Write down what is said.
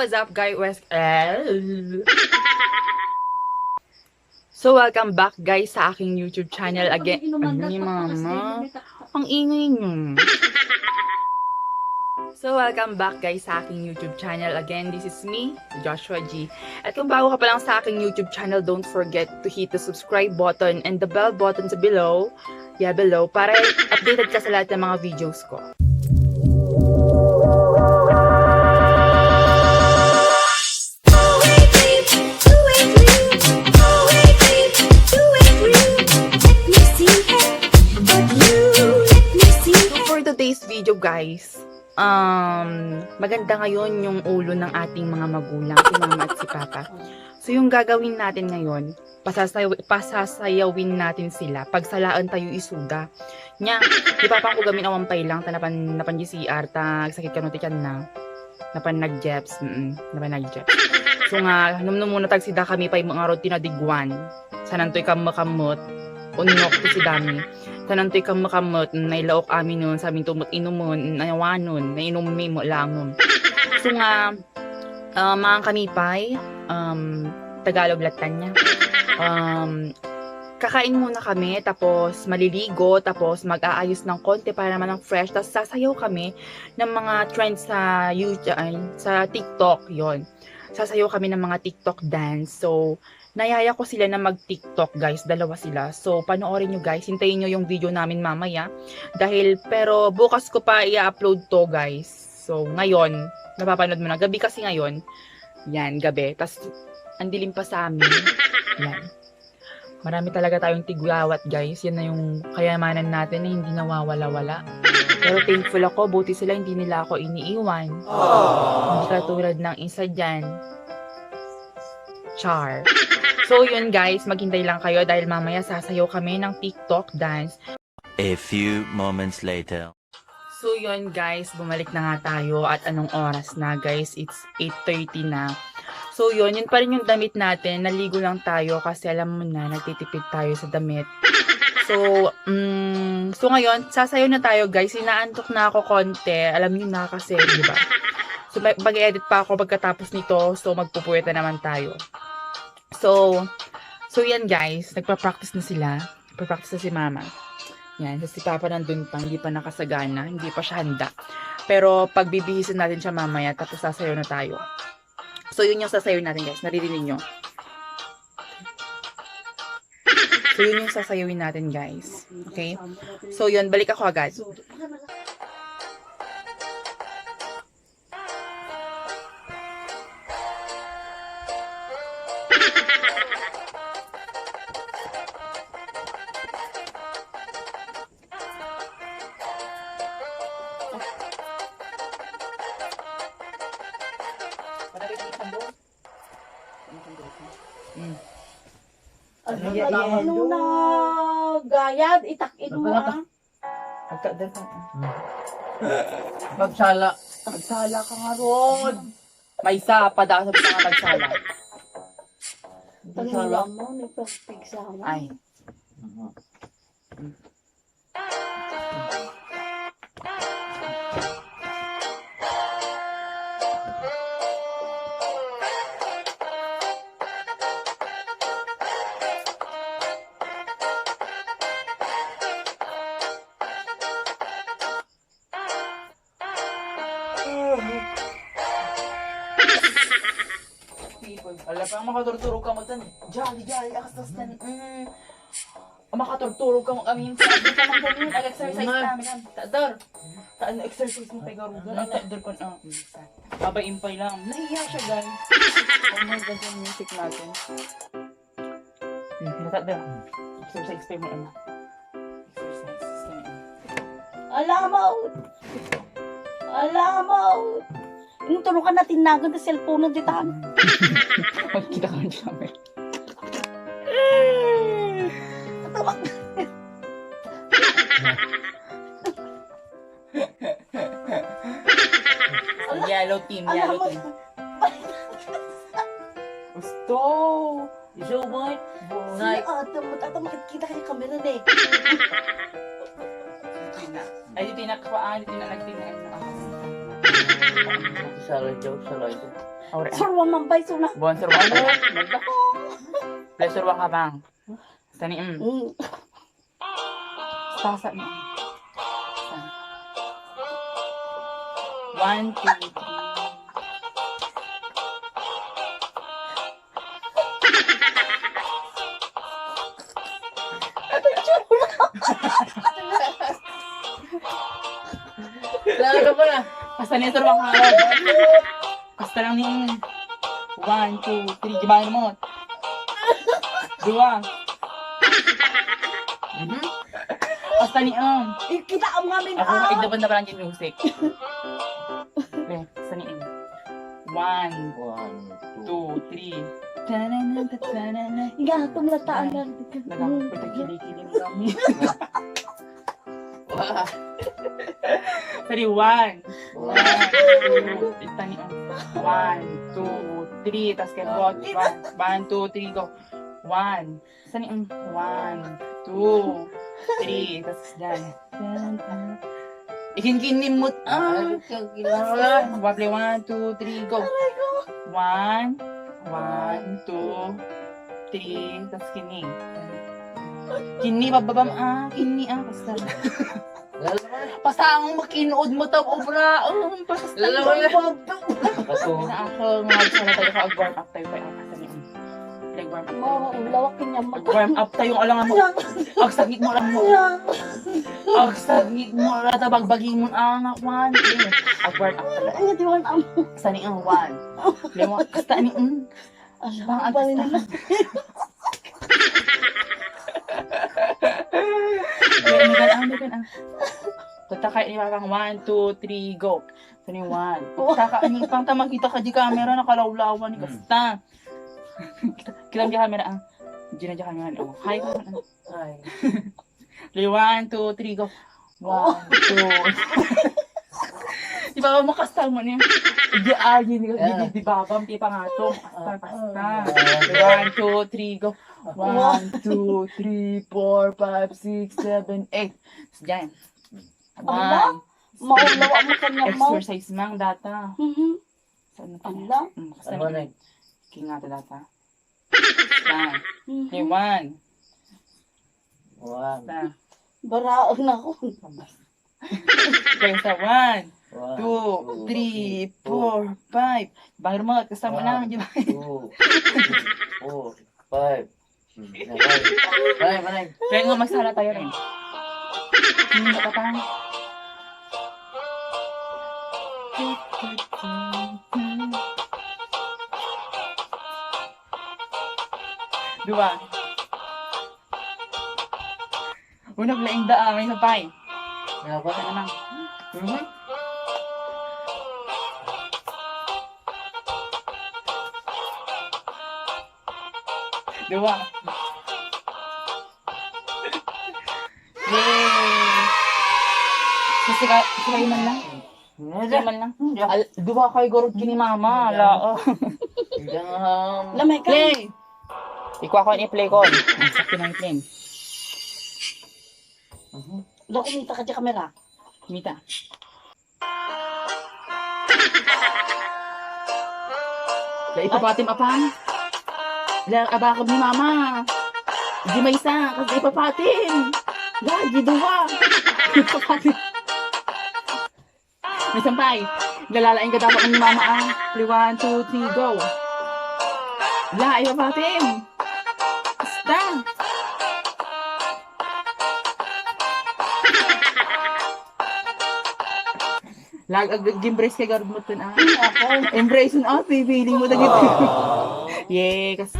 what's up guys? So, welcome back guys sa aking YouTube channel again. Ay, mama. Ang ingay nyo. So, welcome back guys sa aking YouTube channel. Again, this is me, Joshua G. At kung bago ka pa lang sa aking YouTube channel, don't forget to hit the subscribe button and the bell button below para updated ka sa lahat ng mga videos ko. Today's video guys, maganda ngayon yung ulo ng ating mga magulang, si mama at si papa. So yung gagawin natin ngayon, pasasayawin natin sila. Pagsalaan tayo isuda. Nya, di papang ko gamin awampay lang, napan GCR, sakit ka notikan na. Napan nag-jeps. So nga, nung muna tagsida kami pa yung mga roti na digwan. Sanantoy ka makamot. Unok to si dami. Sanantoy ka makamot. Nailaok amin nun. Sabing tumot inumon. Nayawanon. Nainummi mo lang nun. So nga, mga kanipay, Tagalog latan niya. Kakain muna kami, tapos maliligo, tapos mag-aayos ng konti para naman ng fresh. Tapos sasayaw kami ng mga trends sa YouTube, sa TikTok, yon. Sasayaw kami ng mga TikTok dance. So, nayaya ko sila na mag-TikTok, guys. Dalawa sila. So, panoorin nyo, guys. Hintayin nyo yung video namin mamaya. Pero bukas ko pa i-upload to, guys. So, ngayon, napapanood mo na. Gabi kasi ngayon. Yan, gabi. Tapos, andilim pa sa amin. Yan. Marami talaga tayong tigwawat, guys. Yan na yung kayamanan natin na hindi nawawala-wala. Pero thankful ako, buti sila hindi nila ako iniiwan. Hindi katulad ng isa dyan. Char. So yun guys, maghintay lang kayo dahil mamaya sasayaw kami ng TikTok dance. A few moments later. So yun guys, bumalik na nga tayo at anong oras na guys? It's 8:30 na. So yun pa rin yung damit natin. Naligo lang tayo kasi alam mo na, nagtitipid tayo sa damit. So ngayon, sasayaw na tayo guys. Inaantok na ako konti. Alam niyo na kasi, di ba? So mag-edit pa ako pagkatapos nito. So magpupuweta naman tayo. So yan guys. Nagpa-practice na sila. Nagpa-practice na si mama. Yan. Si papa nandun pa. Hindi pa nakasagana. Hindi pa siya handa. Pero pagbibihisan natin siya mamaya. Tapos sasayaw na tayo. So yun yung sasayaw natin guys. Naririnig nyo. So, yun yung sasayawin natin, guys. Okay? So, yun. Balik ako agad. Ano na gayad, itakin mo Magsala. Magsala ka nga ron. May isa, padasap sa mga magsala. Tanong mo, may pagpigsama. Ay. Alam pa, makaturturog ka mo tan. Jolly, akas tan. Makaturturog ka mo kami. Sabi ka mang ganyan. Al-exercise namin. Tadar. Exercise mo tayo garugan. Tadar ko na. Babaimpay lang. Nahiya siya, guys. Oh my God, yung music natin. Tadar. Exercise tayo mo. Exercise. Alamaw! Yung turukan na tinagan na cellphone na ditan. Kita ka rin siya, Mel. Yellow team. Gusto! Show boy! Tata makikita ka yung camera na eh. Ay, di tinakpaan. Di tinakpaan. Salay daw, salay daw. Ore. Surwa mambay suna. Buwan surwa mo. Play surwa ka bang. Tani Sasa mo. 1, 2, 3. Salay ka pala. Basta niya surwa ka. Basta lang ni 1, 2, 3. Gibahin mo. 2. Basta ni Kita ang ngamin Ako igdaban na parang yung music. Okay, basta ni 1, 1, 2, 3. Tanana, tanana. Nga, tumlataan lang. Nagkakapit ang kilikili mo kami. Sorry, 1. 1, 2, tani 1, 2, 3. Tapos kaya bot. 1, 2, 3, go. 1. Sani 1, 2, 3. Tapos dyan. Ikinkinimot. Wable 1, 2, 3, go. 1, 1, 2, 3. Tapos kini. Kini, bababam kini basta. Basta ang makinood mo tao, obra. Basta Lalaman na. Ako na ako, mga sana tayo ka-warm up tayo kaya kasi niyo. Like-warm up tayo. Lawakin niya mo. Mag-warm up tayo, alangan mo. Ang sakit mo lang mo. Ang sakit mo lang, tabagbagin mo ang 1. Mag-warm up tayo. Ano di man ang... Basta ni 1. Lemo, basta ni Alam ba rin naman? Megan. Tatakay niya parang 1, 2, 3, go. So ni 1. Tatakay pang tamang kita ka di camera nakalawlawan ni basta. Kilam di camera Hindi na di camera. Oh, hi ka. Ay. 1, 2, 3, go. 1, 2. Di ba makastal mo niya? Di agin di babam ti pangatong. Basta. 1, 2, 3, go. 1, 2, 3, 4, 5, 6, 7, 8. Diyan. 1. Maulawa mo kanya mo. Exercise mang data. Saan na Ala. Kasi Ano na? Kingata data. Basta. Okay, 1. 1. Basta. Baraon ako. Okay, sa 1, 2, 3, 4, 5. Bayar mo, kasama lang, di ba? 2, 4, 5. Manay. Kaya nga masala tayo rin. Hindi na ka pa. Dua. Unag laing daan, may sapay. Dapat Basta naman. Dua. Yay! Sasakay man lang. Sasakay man lang. Dua kayo gorot kini mama. Ala. Lamay ka. Play! Ikuha ko ni-play ko. Ang sakit ng play. Dokumita ka di kamera. Mita. Dahil ito patim apang. Dahil abakab ni mama. Di may isa. Kasi ipapatim. Lagi duwa. Ipapatim. May sampay. Lalalain ka dapat ni mama 3, 1, 2, 3, go. La, ipapatim. Basta. Embrace kay garod mo ito na. Embrace mo, pipiling mo na gito. Yay, kasi